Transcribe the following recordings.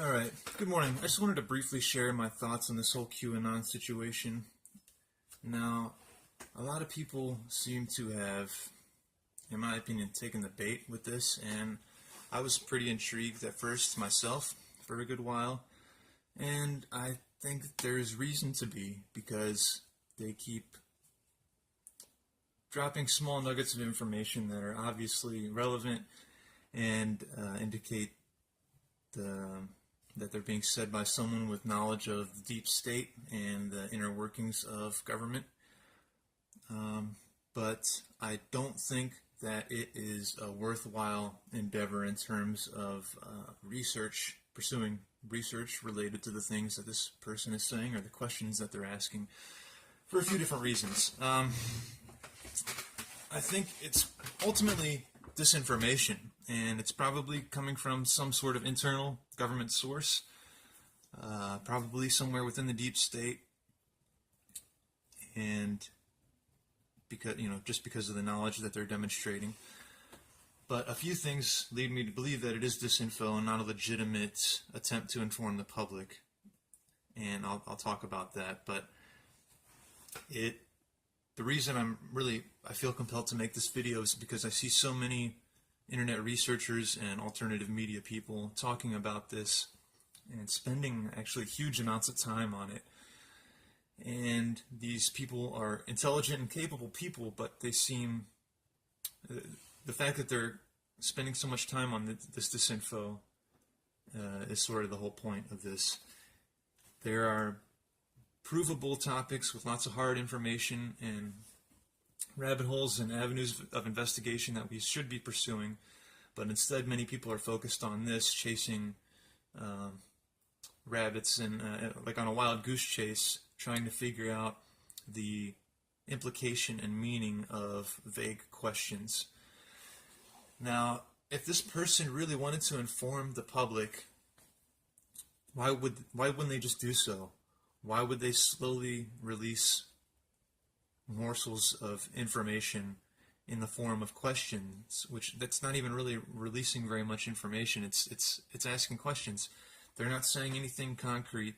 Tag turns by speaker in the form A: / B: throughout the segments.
A: Alright, good morning. I just wanted to briefly share my thoughts on this whole Q Anon situation. Now, a lot of people seem to have, in my opinion, taken the bait with this, and I was pretty intrigued at first myself for a good while, and I think there's reason to be, because they keep dropping small nuggets of information that are obviously relevant and indicate that they're being said by someone with knowledge of the deep state and the inner workings of government. But I don't think that it is a worthwhile endeavor in terms of pursuing research related to the things that this person is saying or the questions that they're asking, for a few different reasons. I think it's ultimately disinformation, and it's probably coming from some sort of internal government source, probably somewhere within the deep state, and just because of the knowledge that they're demonstrating. But a few things lead me to believe that it is disinfo and not a legitimate attempt to inform the public, and I'll talk about that. But the reason I feel compelled to make this video is because I see so many internet researchers and alternative media people talking about this and spending actually huge amounts of time on it. And these people are intelligent and capable people, but they seem, the fact that they're spending so much time on this disinfo is sort of the whole point of this. There are provable topics with lots of hard information and rabbit holes and avenues of investigation that we should be pursuing, but instead many people are focused on this, chasing rabbits and like on a wild goose chase, trying to figure out the implication and meaning of vague questions. Now, if this person really wanted to inform the public, why wouldn't they just do so? Why would they slowly release morsels of information in the form of questions, that's not even really releasing very much information. It's asking questions. They're not saying anything concrete.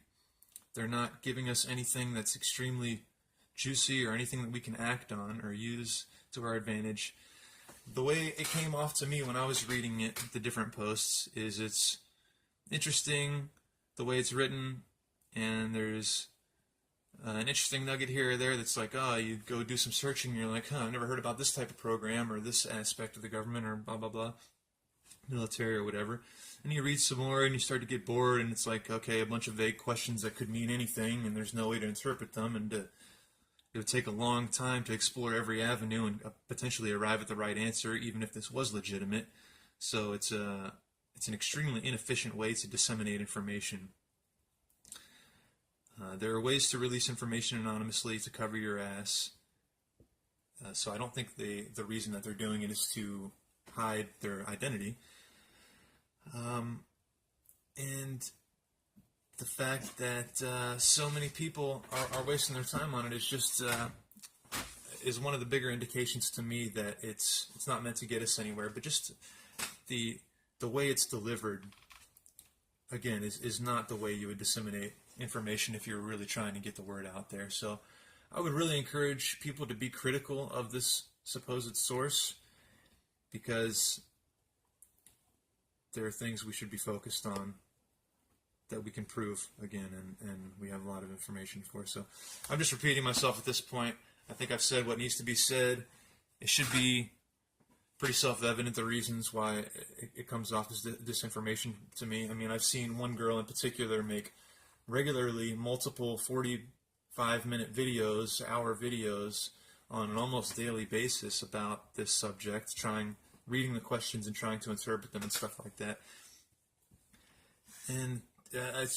A: They're not giving us anything that's extremely juicy or anything that we can act on or use to our advantage. The way it came off to me when I was reading it, the different posts, is it's interesting the way it's written, and there's an interesting nugget here or there that's like, you go do some searching and you're like, I've never heard about this type of program or this aspect of the government or blah, blah, blah, military or whatever. And you read some more and you start to get bored, and it's like, okay, a bunch of vague questions that could mean anything and there's no way to interpret them, and it would take a long time to explore every avenue and potentially arrive at the right answer, even if this was legitimate. So it's an extremely inefficient way to disseminate information. There are ways to release information anonymously to cover your ass. So I don't think the reason that they're doing it is to hide their identity. And the fact that so many people are wasting their time on it is just is one of the bigger indications to me that it's not meant to get us anywhere. But just the way it's delivered, again, is not the way you would disseminate information if you're really trying to get the word out there. So I would really encourage people to be critical of this supposed source, because there are things we should be focused on that we can prove again, and we have a lot of information for. So I'm just repeating myself at this point. I think I've said what needs to be said. It should be pretty self-evident the reasons why it comes off as disinformation to me. I mean, I've seen one girl in particular make regularly multiple 45-minute videos, hour videos, on an almost daily basis about this subject, reading the questions and trying to interpret them and stuff like that. And it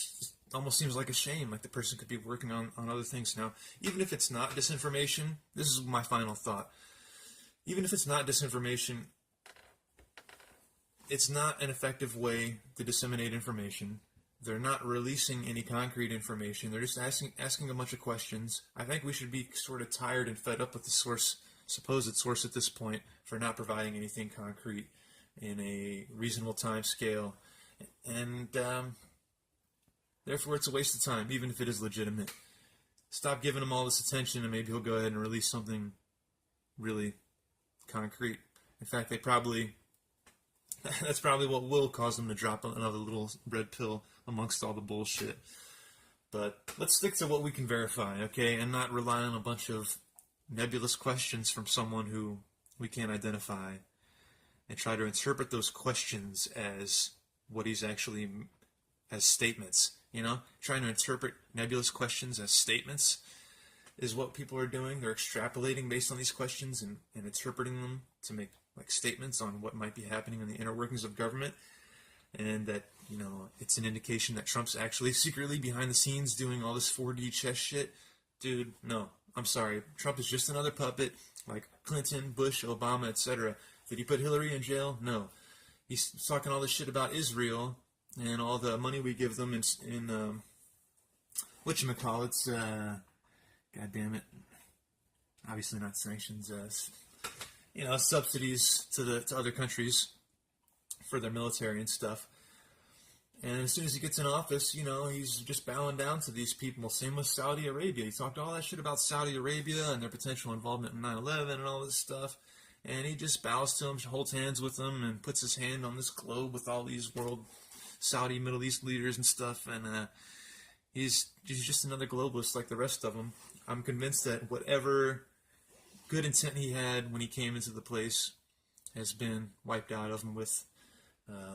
A: almost seems like a shame, like the person could be working on other things now. Even if it's not disinformation, this is my final thought. Even if it's not disinformation, it's not an effective way to disseminate information. They're not releasing any concrete information. They're just asking a bunch of questions. I think we should be sort of tired and fed up with the supposed source at this point for not providing anything concrete in a reasonable time scale. And Therefore, it's a waste of time, even if it is legitimate. Stop giving him all this attention, and maybe he'll go ahead and release something really concrete. In fact, that's probably what will cause them to drop another little red pill amongst all the bullshit. But let's stick to what we can verify, okay, and not rely on a bunch of nebulous questions from someone who we can't identify, and try to interpret those questions as what he's actually, as statements, Trying to interpret nebulous questions as statements is what people are doing. They're extrapolating based on these questions and interpreting them to make like statements on what might be happening in the inner workings of government, and that, it's an indication that Trump's actually secretly behind the scenes doing all this 4D chess shit. Dude, no. I'm sorry. Trump is just another puppet like Clinton, Bush, Obama, etc. Did he put Hillary in jail? No. He's talking all this shit about Israel and all the money we give them in whatchamacallits, God damn it. Obviously not sanctions, subsidies to other countries for their military and stuff. And as soon as he gets in office, he's just bowing down to these people. Same with Saudi Arabia. He talked all that shit about Saudi Arabia and their potential involvement in 9/11 and all this stuff. And he just bows to them, holds hands with them, and puts his hand on this globe with all these world Saudi, Middle East leaders and stuff. And he's just another globalist like the rest of them. I'm convinced that whatever good intent he had when he came into the place has been wiped out of him with,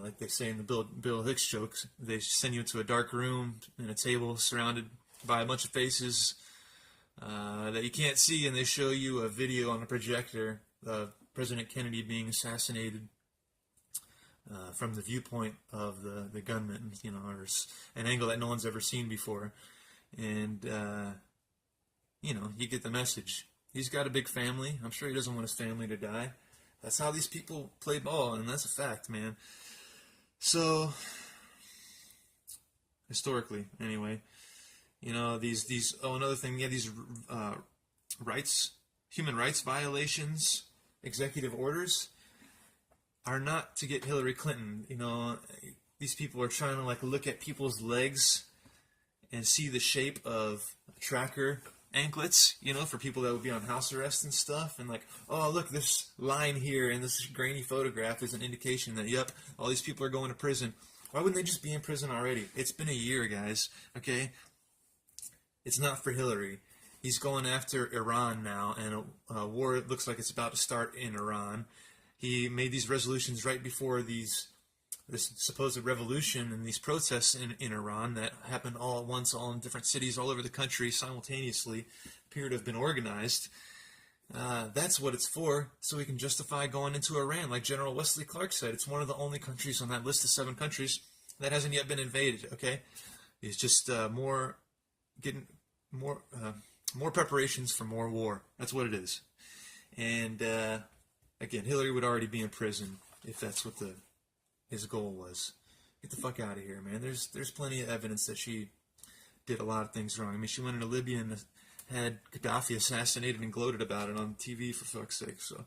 A: like they say in the Bill Hicks jokes, they send you into a dark room and a table surrounded by a bunch of faces that you can't see, and they show you a video on a projector of President Kennedy being assassinated from the viewpoint of the gunman, or an angle that no one's ever seen before. And, you get the message. He's got a big family. I'm sure he doesn't want his family to die. That's how these people play ball, and that's a fact, man. So, historically, anyway, another thing, these human rights violations, executive orders, are not to get Hillary Clinton. These people are trying to look at people's legs and see the shape of tracker anklets, for people that would be on house arrest and stuff, and oh, look, this line here in this grainy photograph is an indication that, yep, all these people are going to prison. Why wouldn't they just be in prison already? It's been a year, guys, okay? It's not for Hillary. He's going after Iran now, and a war looks like it's about to start in Iran. He made these resolutions right before this supposed revolution and these protests in Iran that happened all at once, all in different cities all over the country simultaneously, appear to have been organized. That's what it's for, so we can justify going into Iran. Like General Wesley Clark said, it's one of the only countries on that list of 7 countries that hasn't yet been invaded, okay? It's just more preparations for more war. That's what it is. And, again, Hillary would already be in prison if that's what his goal was. Get the fuck out of here, man. There's plenty of evidence that she did a lot of things wrong. I mean, she went into Libya and had Gaddafi assassinated and gloated about it on TV, for fuck's sake. So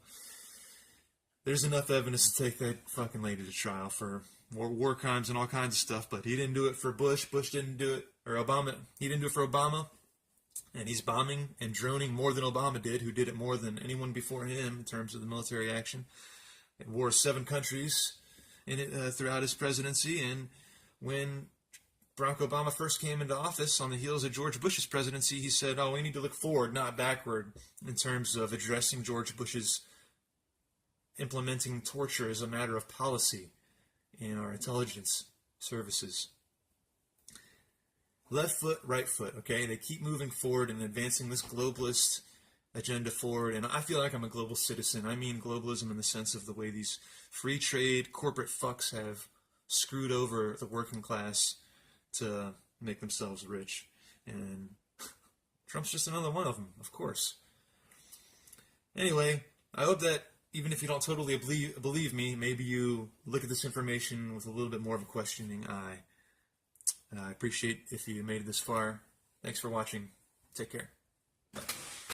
A: there's enough evidence to take that fucking lady to trial for war crimes and all kinds of stuff. But he didn't do it for Bush. Bush didn't do it, or Obama. He didn't do it for Obama. And he's bombing and droning more than Obama did, who did it more than anyone before him in terms of the military action. It wore 7 countries throughout his presidency, and when Barack Obama first came into office on the heels of George Bush's presidency, he said, oh, we need to look forward, not backward, in terms of addressing George Bush's implementing torture as a matter of policy in our intelligence services. Left foot, right foot, okay? They keep moving forward and advancing this globalist agenda forward, and I feel like I'm a global citizen. I mean globalism in the sense of the way these free trade corporate fucks have screwed over the working class to make themselves rich. And Trump's just another one of them, of course. Anyway, I hope that even if you don't totally believe me, maybe you look at this information with a little bit more of a questioning eye. I appreciate if you made it this far. Thanks for watching. Take care.